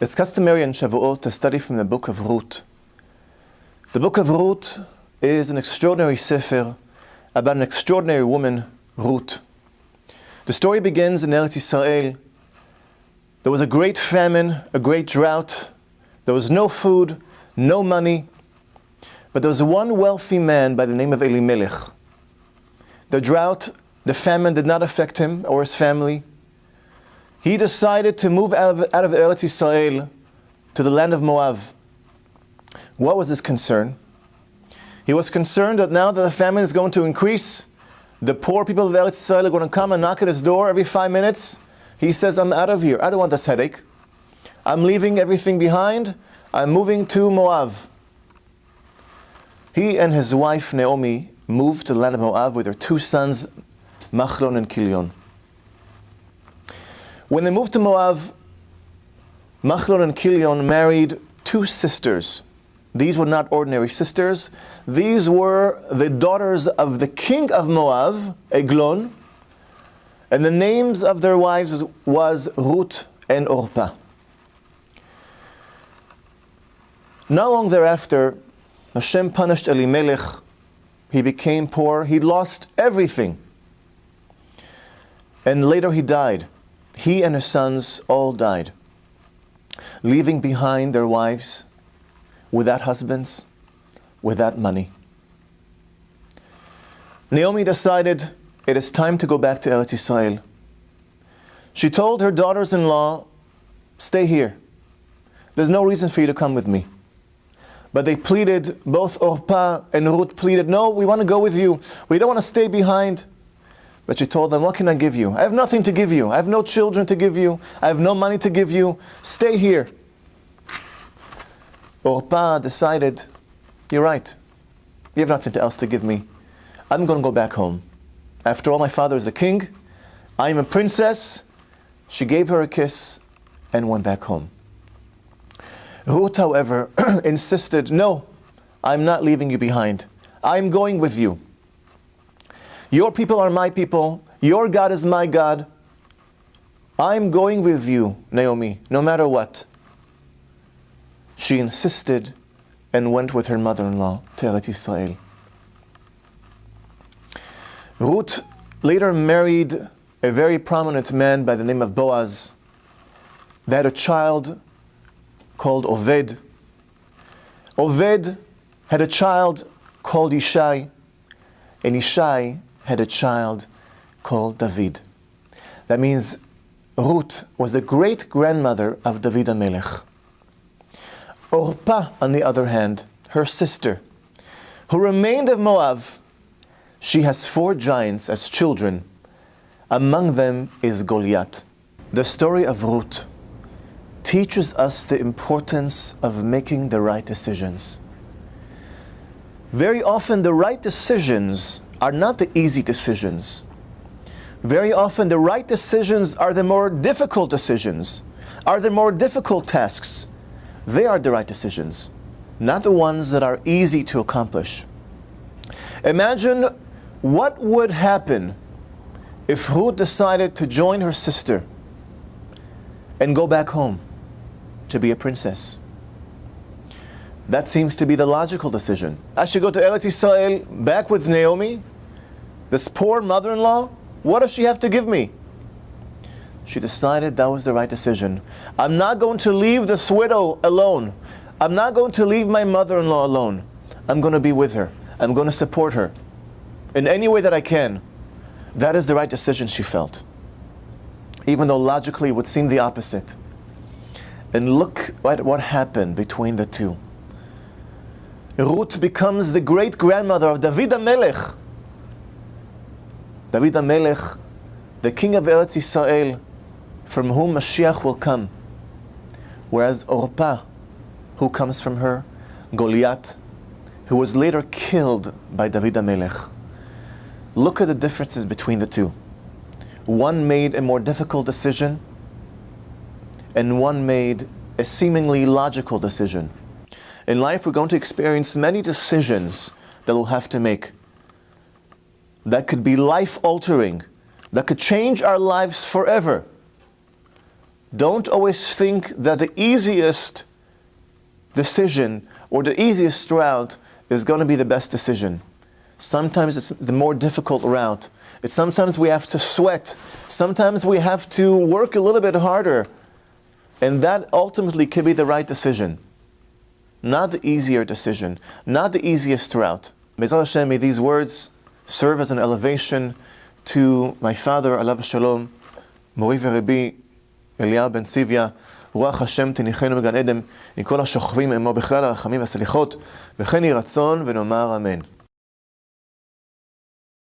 It's customary in Shavuot to study from the book of Ruth. The book of Ruth is an extraordinary sefer about an extraordinary woman, Ruth. The story begins in Eretz Yisrael. There was a great famine, a great drought. There was no food, no money. But there was one wealthy man by the name of Elimelech. The drought, the famine did not affect him or his family. He decided to move out of Eretz Yisrael to the land of Moab. What was his concern? He was concerned that now that the famine is going to increase, the poor people of Eretz Yisrael are going to come and knock at his door every 5 minutes. He says, I'm out of here. I don't want this headache. I'm leaving everything behind. I'm moving to Moab. He and his wife Naomi moved to the land of Moab with their 2 sons, Machlon and Kilion. When they moved to Moab, Machlon and Kilion married 2 sisters. These were not ordinary sisters. These were the daughters of the king of Moab, Eglon, and the names of their wives was Ruth and Orpah. Not long thereafter, Hashem punished Elimelech. He became poor. He lost everything. And later he died. He and his sons all died, leaving behind their wives without husbands, without money. Naomi decided it is time to go back to Eretz Yisrael. She told her daughters-in-law, stay here. There's no reason for you to come with me. But they pleaded, both Orpah and Ruth pleaded, no, we want to go with you. We don't want to stay behind. But she told them, what can I give you? I have nothing to give you. I have no children to give you. I have no money to give you. Stay here. Orpah decided, you're right. You have nothing else to give me. I'm going to go back home. After all, my father is a king. I am a princess. She gave her a kiss and went back home. Ruth, however, insisted, no, I'm not leaving you behind. I'm going with you. Your people are my people. Your God is my God. I'm going with you, Naomi, no matter what. She insisted and went with her mother-in-law to Eretz Yisrael. Ruth later married a very prominent man by the name of Boaz. They had a child called Oved. Oved had a child called Ishai, and Ishai had a child called David. That means Ruth was the great-grandmother of David HaMelech. Orpah, on the other hand, her sister, who remained of Moab, she has 4 giants as children. Among them is Goliath. The story of Ruth teaches us the importance of making the right decisions. Very often the right decisions are not the easy decisions. Very often the right decisions are the more difficult decisions, are the more difficult tasks. They are the right decisions, not the ones that are easy to accomplish. Imagine what would happen if Ruth decided to join her sister and go back home to be a princess. That seems to be the logical decision. I should go to Eretz Yisrael, back with Naomi, this poor mother-in-law. What does she have to give me? She decided that was the right decision. I'm not going to leave this widow alone. I'm not going to leave my mother-in-law alone. I'm going to be with her. I'm going to support her in any way that I can. That is the right decision, she felt. Even though logically it would seem the opposite. And look at what happened between the two. Ruth becomes the great-grandmother of David HaMelech. David HaMelech, the king of Eretz Yisrael, from whom Mashiach will come. Whereas Orpah, who comes from her, Goliath, who was later killed by David HaMelech. Look at the differences between the two. One made a more difficult decision, and one made a seemingly logical decision. In life, we're going to experience many decisions that we'll have to make. That could be life-altering, that could change our lives forever. Don't always think that the easiest decision or the easiest route is going to be the best decision. Sometimes it's the more difficult route. Sometimes we have to sweat. Sometimes we have to work a little bit harder. And that ultimately could be the right decision. Not the easier decision. Not the easiest route. Be'ezrat Hashem, may these words serve as an elevation to my father, alav shalom, Mori v'Rabbi, Eliyahu ben Tzivya, רוח השם תניחנו בגן עדן, עם כל השוכבים עמו בכלל הרחמים והסליחות, וכן יהי רצון ונאמר אמן.